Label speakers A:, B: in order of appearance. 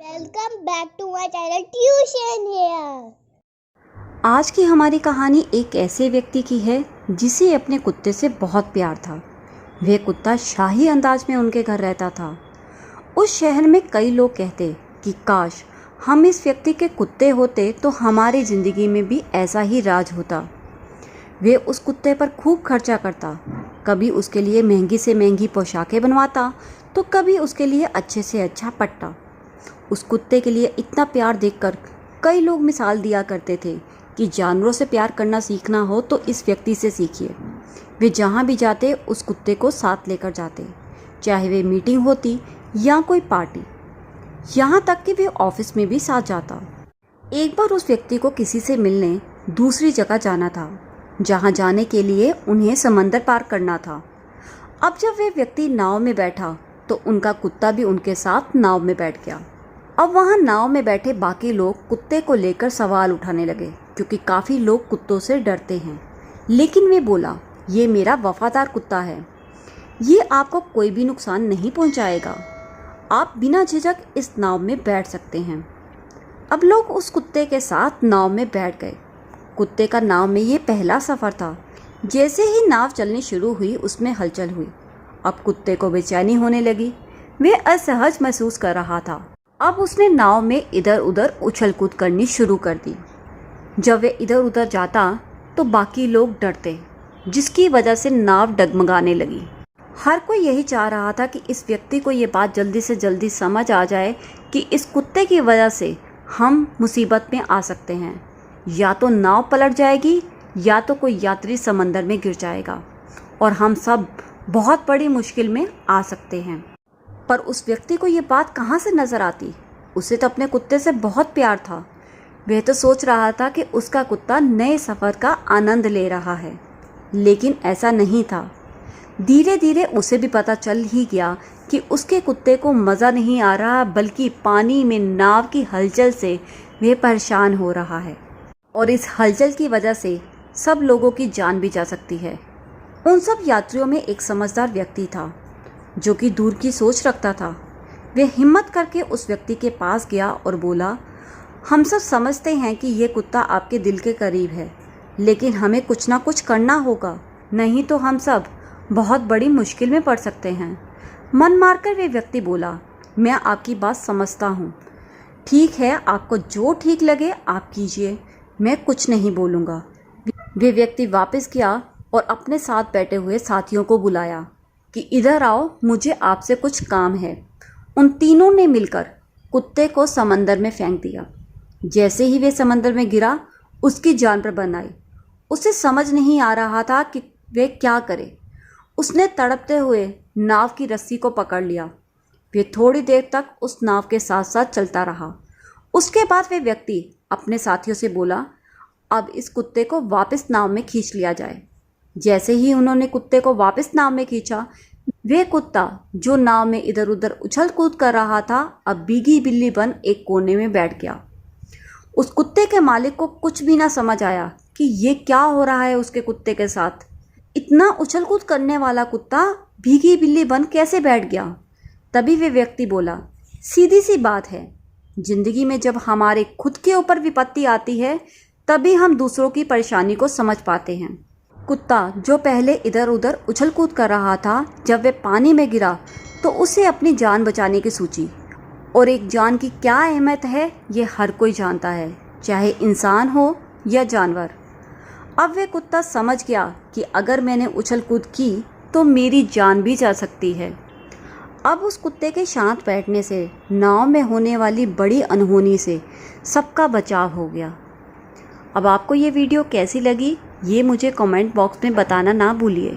A: Welcome back to my channel tuition here.
B: आज की हमारी कहानी एक ऐसे व्यक्ति की है जिसे अपने कुत्ते से बहुत प्यार था। वह कुत्ता शाही अंदाज में उनके घर रहता था। उस शहर में कई लोग कहते कि काश हम इस व्यक्ति के कुत्ते होते तो हमारी ज़िंदगी में भी ऐसा ही राज होता। वे उस कुत्ते पर खूब खर्चा करता, कभी उसके लिए महंगी से महंगी पोशाकें बनवाता तो कभी उसके लिए अच्छे से अच्छा पट्टा। उस कुत्ते के लिए इतना प्यार देखकर कई लोग मिसाल दिया करते थे कि जानवरों से प्यार करना सीखना हो तो इस व्यक्ति से सीखिए। वे जहाँ भी जाते उस कुत्ते को साथ लेकर जाते, चाहे वे मीटिंग होती या कोई पार्टी, यहाँ तक कि वे ऑफिस में भी साथ जाता। एक बार उस व्यक्ति को किसी से मिलने दूसरी जगह जाना था, जहाँ जाने के लिए उन्हें समंदर पार करना था। अब जब वे व्यक्ति नाव में बैठा तो उनका कुत्ता भी उनके साथ नाव में बैठ गया। अब वहाँ नाव में बैठे बाकी लोग कुत्ते को लेकर सवाल उठाने लगे, क्योंकि काफ़ी लोग कुत्तों से डरते हैं। लेकिन वे बोला, ये मेरा वफादार कुत्ता है, ये आपको कोई भी नुकसान नहीं पहुँचाएगा, आप बिना झिझक इस नाव में बैठ सकते हैं। अब लोग उस कुत्ते के साथ नाव में बैठ गए। कुत्ते का नाव में ये पहला सफ़र था। जैसे ही नाव चलनी शुरू हुई उसमें हलचल हुई। अब कुत्ते को बेचैनी होने लगी, वे असहज महसूस कर रहा था। अब उसने नाव में इधर उधर उछल कूद करनी शुरू कर दी। जब वे इधर उधर जाता तो बाकी लोग डरते, जिसकी वजह से नाव डगमगाने लगी। हर कोई यही चाह रहा था कि इस व्यक्ति को ये बात जल्दी से जल्दी समझ आ जाए कि इस कुत्ते की वजह से हम मुसीबत में आ सकते हैं। या तो नाव पलट जाएगी या तो कोई यात्री समंदर में गिर जाएगा और हम सब बहुत बड़ी मुश्किल में आ सकते हैं। पर उस व्यक्ति को ये बात कहाँ से नज़र आती? उसे तो अपने कुत्ते से बहुत प्यार था। वह तो सोच रहा था कि उसका कुत्ता नए सफ़र का आनंद ले रहा है, लेकिन ऐसा नहीं था। धीरे धीरे उसे भी पता चल ही गया कि उसके कुत्ते को मज़ा नहीं आ रहा, बल्कि पानी में नाव की हलचल से वह परेशान हो रहा है, और इस हलचल की वजह से सब लोगों की जान भी जा सकती है। उन सब यात्रियों में एक समझदार व्यक्ति था जो कि दूर की सोच रखता था। वह हिम्मत करके उस व्यक्ति के पास गया और बोला, हम सब समझते हैं कि ये कुत्ता आपके दिल के करीब है, लेकिन हमें कुछ ना कुछ करना होगा, नहीं तो हम सब बहुत बड़ी मुश्किल में पड़ सकते हैं। मन मारकर वे व्यक्ति बोला, मैं आपकी बात समझता हूँ, ठीक है, आपको जो ठीक लगे आप कीजिए, मैं कुछ नहीं बोलूँगा। वे व्यक्ति वापस गया और अपने साथ बैठे हुए साथियों को बुलाया कि इधर आओ, मुझे आपसे कुछ काम है। उन तीनों ने मिलकर कुत्ते को समंदर में फेंक दिया। जैसे ही वे समंदर में गिरा उसकी जान पर बन आई। उसे समझ नहीं आ रहा था कि वे क्या करे। उसने तड़पते हुए नाव की रस्सी को पकड़ लिया। वे थोड़ी देर तक उस नाव के साथ साथ चलता रहा। उसके बाद वे व्यक्ति अपने साथियों से बोला, अब इस कुत्ते को वापस नाव में खींच लिया जाए। जैसे ही उन्होंने कुत्ते को वापस नाव में खींचा, वे कुत्ता जो नाव में इधर उधर उछल कूद कर रहा था, अब बीगी बिल्ली बन एक कोने में बैठ गया। उस कुत्ते के मालिक को कुछ भी ना समझ आया कि ये क्या हो रहा है उसके कुत्ते के साथ। इतना उछल कूद करने वाला कुत्ता भीगी बिल्ली बन कैसे बैठ गया? तभी वे व्यक्ति बोला, सीधी सी बात है, जिंदगी में जब हमारे खुद के ऊपर विपत्ति आती है तभी हम दूसरों की परेशानी को समझ पाते हैं। कुत्ता जो पहले इधर उधर उछल कूद कर रहा था, जब वे पानी में गिरा तो उसे अपनी जान बचाने की सोची, और एक जान की क्या अहमियत है ये हर कोई जानता है, चाहे इंसान हो या जानवर। अब वे कुत्ता समझ गया कि अगर मैंने उछल कूद की तो मेरी जान भी जा सकती है। अब उस कुत्ते के शांत बैठने से नाव में होने वाली बड़ी अनहोनी से सबका बचाव हो गया। अब आपको ये वीडियो कैसी लगी ये मुझे कमेंट बॉक्स में बताना ना भूलिए।